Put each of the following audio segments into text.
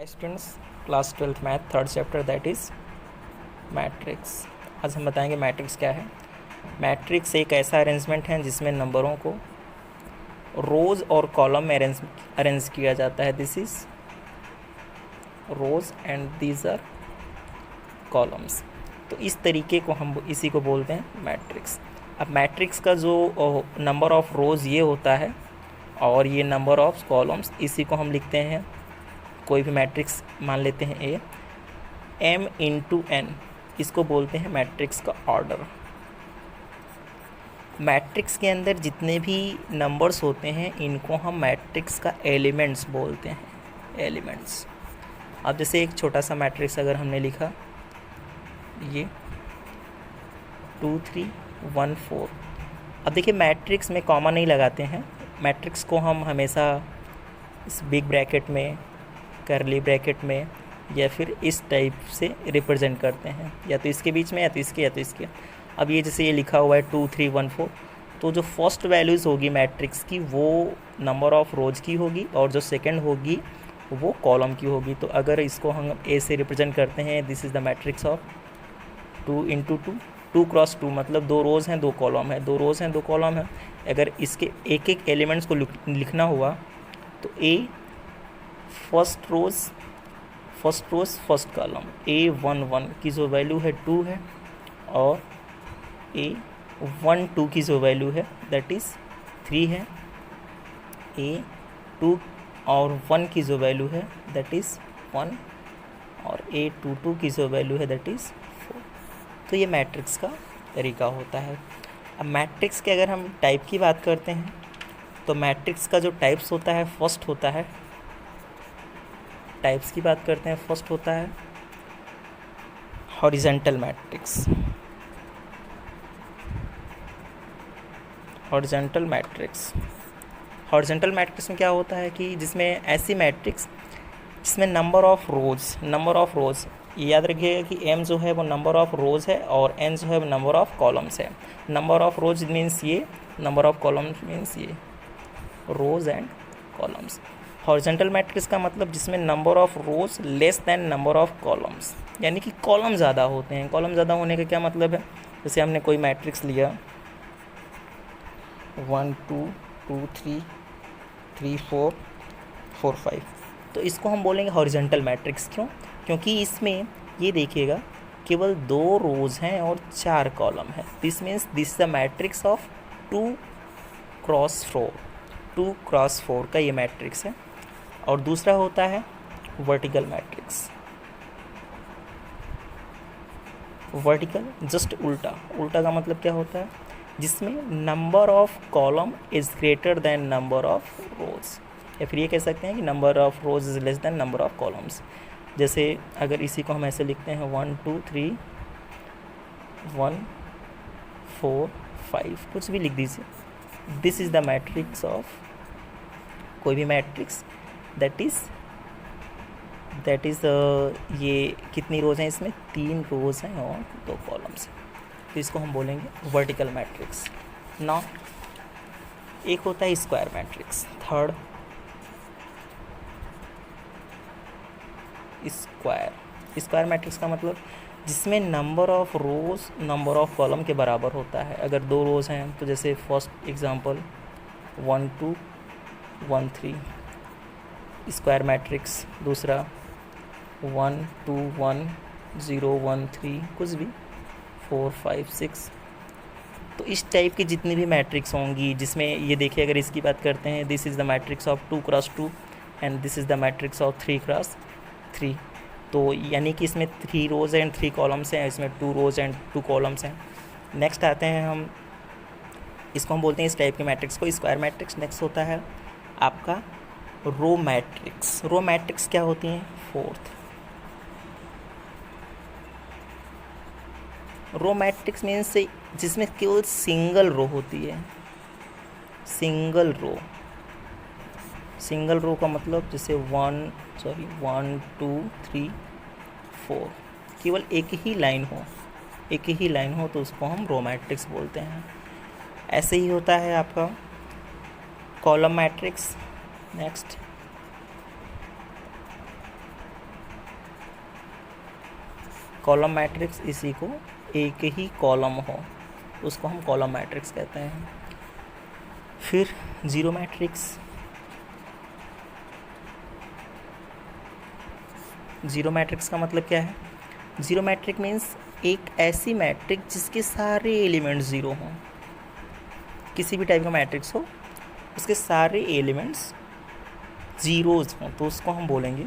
Students, class 12th math third chapter that is matrix. आज हम बताएंगे मैट्रिक्स क्या है। मैट्रिक्स एक ऐसा अरेंजमेंट है जिसमें नंबरों को रोज़ और कॉलम में अरेंज किया जाता है। This is rows and these are columns. तो इस तरीके को हम इसी को बोलते हैं मैट्रिक्स। अब मैट्रिक्स का जो नंबर ऑफ़ रोज़ ये होता है और ये नंबर ऑफ़ कॉलम्स, इसी को हम लिखते हैं। कोई भी मैट्रिक्स मान लेते हैं ए, m इंटू n, इसको बोलते हैं मैट्रिक्स का ऑर्डर। मैट्रिक्स के अंदर जितने भी नंबर्स होते हैं इनको हम मैट्रिक्स का एलिमेंट्स बोलते हैं, एलिमेंट्स। अब जैसे एक छोटा सा मैट्रिक्स अगर हमने लिखा ये 2 3 1 4। अब देखिए मैट्रिक्स में कॉमा नहीं लगाते हैं। मैट्रिक्स को हम हमेशा इस बिग ब्रैकेट में, करली ब्रैकेट में या फिर इस टाइप से रिप्रेजेंट करते हैं, या तो इसके बीच में या तो इसके या तो इसके। अब ये जैसे ये लिखा हुआ है 2 3 1 4, तो जो फर्स्ट वैल्यूज़ होगी मैट्रिक्स की वो नंबर ऑफ़ रोज की होगी और जो सेकंड होगी वो कॉलम की होगी। तो अगर इसको हम ए से रिप्रेजेंट करते हैं, this is the matrix of 2 into 2, 2 cross 2, मतलब 2 रोज़ हैं 2 कॉलम है, 2 रोज़ हैं 2 कॉलम है। अगर इसके एक एक एलिमेंट्स को लिखना हुआ तो ए फर्स्ट रोज़ फर्स्ट कॉलम A11 की जो वैल्यू है 2 है, और A12 की जो वैल्यू है दैट इज़ 3 है, A2 और 1 की जो वैल्यू है दैट इज़ 1, और A22 की जो वैल्यू है दैट इज़ 4। तो ये मैट्रिक्स का तरीका होता है। अब मैट्रिक्स के अगर हम टाइप की बात करते हैं तो मैट्रिक्स का जो टाइप्स होता है, फर्स्ट होता है, टाइप्स की बात करते हैं, फर्स्ट होता है horizontal matrix. Horizontal matrix, horizontal matrix में क्या होता है कि जिसमें ऐसी मैट्रिक्स जिसमें नंबर ऑफ़ रोज़, ये याद रखिएगा कि m जो है वो नंबर ऑफ़ रोज़ है और n जो है वो नंबर ऑफ़ कॉलम्स है। नंबर ऑफ़ रोज़ मीन्स ये, नंबर ऑफ़ कॉलम्स मीन्स ये, rows and columns. Horizontal matrix का मतलब जिसमें number of rows less than number of columns, यानी कि कॉलम ज़्यादा होते हैं। कॉलम ज़्यादा होने का क्या मतलब है, जैसे हमने कोई मैट्रिक्स लिया 1 2 2 3 3 4 4 5, तो इसको हम बोलेंगे हॉरिजेंटल मैट्रिक्स। क्यों? क्योंकि इसमें ये देखिएगा केवल 2 रोज़ हैं और 4 कॉलम है। This means this the matrix of 2 cross 4 का ये मैट्रिक्स है। और दूसरा होता है वर्टिकल मैट्रिक्स। वर्टिकल जस्ट उल्टा का मतलब क्या होता है, जिसमें number of column is greater than number of rows, या फिर ये कह सकते हैं कि number of rows is less than number of columns. जैसे अगर इसी को हम ऐसे लिखते हैं 1 2 3 1 4 5, कुछ भी लिख दीजिए। This is the matrix of कोई भी मैट्रिक्स दैट इज़ ये कितनी रोज़ हैं, इसमें 3 रोज़ हैं और 2 कॉलम्स हैं, तो इसको हम बोलेंगे वर्टिकल मैट्रिक्स। ना एक होता है square matrix, third square matrix का मतलब जिसमें number of rows number of column के बराबर होता है। अगर 2 रोज़ हैं तो जैसे फर्स्ट एग्जांपल 1 2 1 3 स्क्वायर मैट्रिक्स, दूसरा 1 2 1 0 1 3, कुछ भी 4 5 6। तो इस टाइप की जितनी भी मैट्रिक्स होंगी, जिसमें ये देखिए अगर इसकी बात करते हैं, this is the matrix of 2 cross 2 and this is the matrix of 3 cross 3। तो यानी कि इसमें 3 रोज़ एंड 3 कॉलम्स हैं, इसमें 2 रोज़ एंड 2 कॉलम्स हैं। नेक्स्ट आते हैं हम, इसको हम बोलते हैं इस टाइप के मैट्रिक्स को स्क्वायर मैट्रिक्स। नेक्स्ट होता है आपका रो मैट्रिक्स। रो मैट्रिक्स क्या होती हैं, फोर्थ। रो मैट्रिक्स मीन्स जिसमें केवल सिंगल रो होती है। सिंगल रो का मतलब जैसे 1 2 3 4, केवल एक ही लाइन हो तो उसको हम रो मैट्रिक्स बोलते हैं। ऐसे ही होता है आपका column matrix. Next column matrix इसी को एक ही कॉलम हो उसको हम कॉलम मैट्रिक्स कहते हैं। फिर जीरो मैट्रिक्स, जीरो मैट्रिक्स का मतलब क्या है? जीरो मैट्रिक मीन्स एक ऐसी मैट्रिक जिसके सारे एलिमेंट्स ज़ीरो हों। किसी भी टाइप का मैट्रिक्स हो उसके सारे एलिमेंट्स ज़ीरोज़ हों तो उसको हम बोलेंगे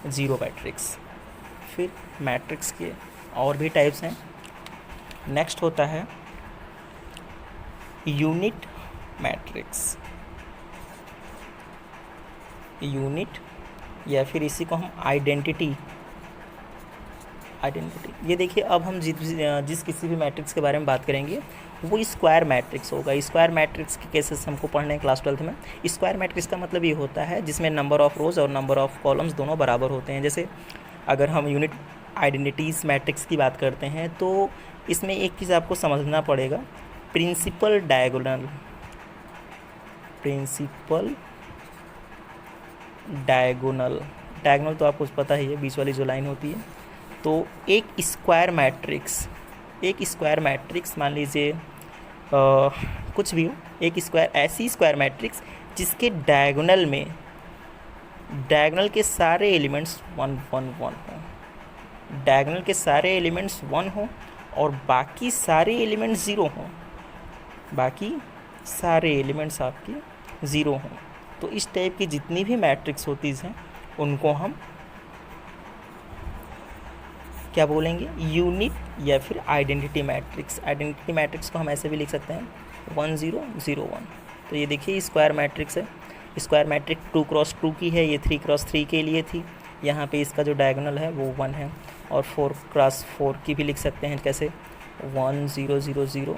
ज़ीरो मैट्रिक्स। फिर मैट्रिक्स के और भी टाइप्स हैं। नेक्स्ट होता है यूनिट मैट्रिक्स, यूनिट या फिर इसी को हम आइडेंटिटी। ये देखिए, अब हम जिस किसी भी मैट्रिक्स के बारे में बात करेंगे वो स्क्वायर मैट्रिक्स होगा। स्क्वायर मैट्रिक्स के केसेस हमको पढ़ने हैं क्लास 12th में। स्क्वायर मैट्रिक्स का मतलब ये होता है जिसमें नंबर ऑफ़ रोज़ और नंबर ऑफ़ कॉलम्स दोनों बराबर होते हैं। जैसे अगर हम यूनिट आइडेंटिटीज़ मैट्रिक्स की बात करते हैं तो इसमें एक चीज़ आपको समझना पड़ेगा, principal diagonal. Principal diagonal, diagonal तो आपको पता ही है, बीच वाली जो लाइन होती है। तो एक स्क्वायर मैट्रिक्स मान लीजिए कुछ भी हो, एक स्क्वायर, ऐसी स्क्वायर मैट्रिक्स जिसके डायगोनल में डायगोनल के सारे एलिमेंट्स 1 1 1 हों, डायगोनल के सारे एलिमेंट्स 1 हों और बाकी सारे एलिमेंट्स 0 हों, बाकी सारे एलिमेंट्स आपके 0 हों। तो इस टाइप की जितनी भी मैट्रिक्स होती हैं उनको हम क्या बोलेंगे? यूनिट या फिर आइडेंटिटी मैट्रिक्स। आइडेंटिटी मैट्रिक्स को हम ऐसे भी लिख सकते हैं 1 0 0 1। तो ये देखिए स्क्वायर मैट्रिक्स है। स्क्वायर मैट्रिक 2 क्रॉस 2 की है, ये 3 क्रॉस 3 के लिए थी। यहाँ पे इसका जो डायगोनल है वो 1 है। और 4 क्रॉस 4 की भी लिख सकते हैं कैसे? 1 0 0 0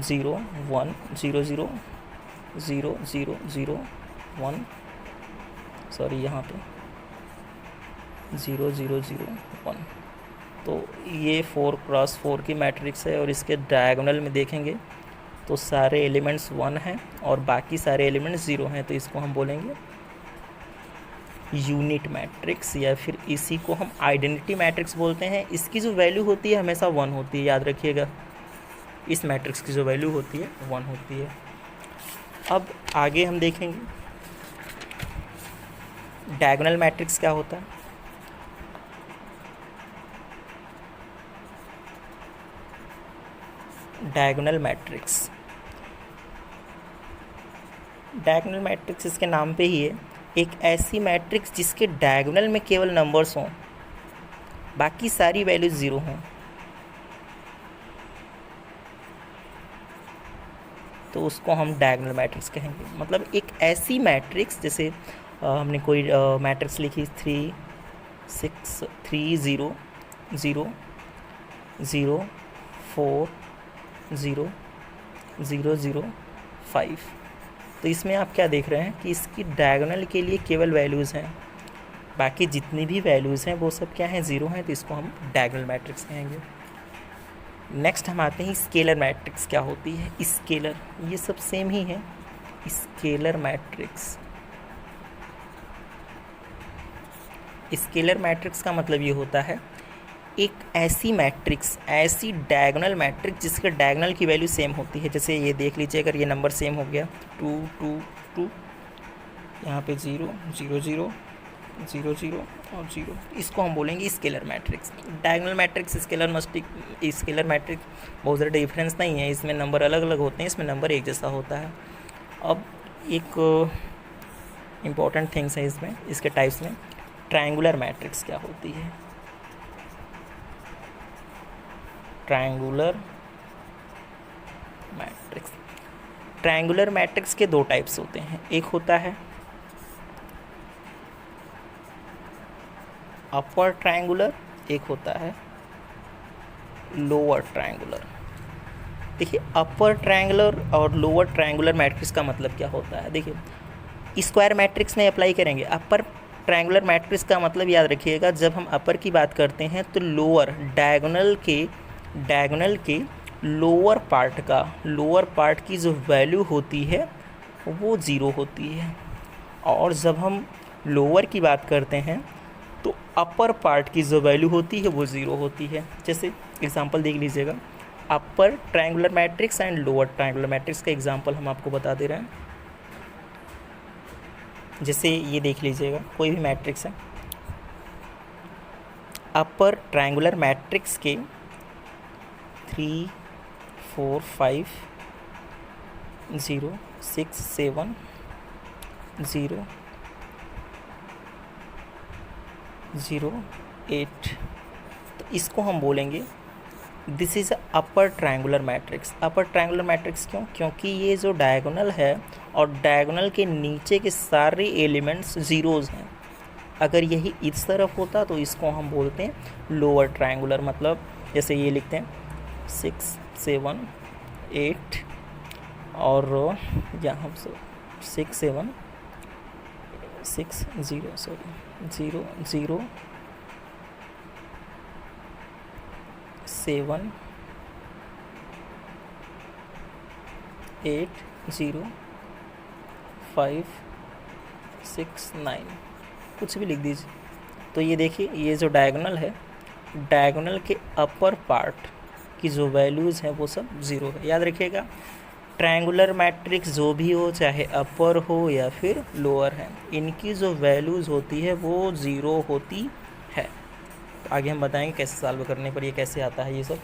0 1 0 0 0 0 0 1, सॉरी यहाँ पे 0 0 0 1। तो ये 4 क्रॉस 4 की मैट्रिक्स है और इसके डायगोनल में देखेंगे तो सारे एलिमेंट्स 1 हैं और बाकी सारे एलिमेंट्स 0 हैं। तो इसको हम बोलेंगे यूनिट मैट्रिक्स या फिर इसी को हम आइडेंटिटी मैट्रिक्स बोलते हैं। इसकी जो वैल्यू होती है हमेशा 1 होती है, याद रखिएगा। इस मैट्रिक्स की जो वैल्यू होती है 1 होती है। अब आगे हम देखेंगे डायगोनल मैट्रिक्स क्या होता है। डायगोनल मैट्रिक्स, डायगोनल मैट्रिक्स इसके नाम पे ही है, एक ऐसी मैट्रिक्स जिसके डायगोनल में केवल नंबर्स हों, बाकी सारी वैल्यूज 0 हों। तो उसको हम डायगोनल मैट्रिक्स कहेंगे। मतलब एक ऐसी मैट्रिक्स, जैसे हमने कोई मैट्रिक्स लिखी 3 6 3 0 0 0 4 0 0 0 5। तो इसमें आप क्या देख रहे हैं कि इसकी डायगोनल के लिए केवल वैल्यूज़ हैं, बाकी जितनी भी वैल्यूज़ हैं वो सब क्या हैं? 0 हैं। तो इसको हम डायगोनल मैट्रिक्स कहेंगे। नेक्स्ट हम आते हैं स्केलर मैट्रिक्स क्या होती है। स्केलर, ये सब सेम ही है। स्केलर मैट्रिक्स, स्केलर मैट्रिक्स का मतलब ये होता है एक ऐसी मैट्रिक्स, ऐसी डायगोनल मैट्रिक्स जिसके डायगोनल की वैल्यू सेम होती है। जैसे ये देख लीजिए, अगर ये नंबर सेम हो गया 2 2 2, यहाँ पे 0 0 0 0 0 और 0, इसको हम बोलेंगे scalar matrix. Diagonal matrix scalar matrix बहुत ज़्यादा डिफरेंस नहीं है, इसमें नंबर अलग अलग होते हैं, इसमें नंबर एक जैसा होता है। अब एक इम्पॉर्टेंट थिंग्स है इसमें, इसके टाइप्स में, ट्रायंगुलर मैट्रिक्स क्या होती है। ट्रायंगुलर मैट्रिक्स, ट्रायंगुलर मैट्रिक्स के 2 टाइप्स होते हैं। एक होता है अपर ट्रायंगुलर, एक होता है लोअर ट्रायंगुलर। देखिए, अपर ट्रायंगुलर और लोअर ट्रायंगुलर मैट्रिक्स का मतलब क्या होता है। देखिए, स्क्वायर मैट्रिक्स में अप्लाई करेंगे। अपर ट्रायंगुलर मैट्रिक्स का मतलब याद रखिएगा, जब हम अपर की बात करते हैं तो लोअर डायगोनल के लोअर पार्ट की जो वैल्यू होती है वो 0 होती है। और जब हम लोअर की बात करते हैं तो अपर पार्ट की जो वैल्यू होती है वो ज़ीरो होती है। जैसे एग्जांपल देख लीजिएगा, upper triangular matrix and lower triangular matrix का एग्जांपल हम आपको बता दे रहे हैं। जैसे ये देख लीजिएगा, कोई भी मैट्रिक्स है, अपर ट्रायंगुलर मैट्रिक्स के 3 4 5 0 6 7 0 0 8, तो इसको हम बोलेंगे this is upper triangular matrix. Upper triangular matrix क्यों? क्योंकि ये जो डायगोनल है और डायगोनल के नीचे के सारे एलिमेंट्स ज़ीरोज़ हैं। अगर यही इस तरफ होता तो इसको हम बोलते हैं लोअर ट्रायंगुलर। मतलब जैसे ये लिखते हैं 6 7 8 और यहाँ हम 6 7 6 0 0 0 7 8 0 5 6 9, कुछ भी लिख दीजिए। तो ये देखिए, ये जो डायगोनल है, डायगोनल के अपर पार्ट की जो वैल्यूज़ हैं वो सब ज़ीरो है। याद रखिएगा, ट्रायंगुलर मैट्रिक्स जो भी हो, चाहे अपर हो या फिर लोअर है, इनकी जो वैल्यूज़ होती है वो ज़ीरो होती है। तो आगे हम बताएंगे कैसे सॉल्व करने पर ये कैसे आता है ये सब।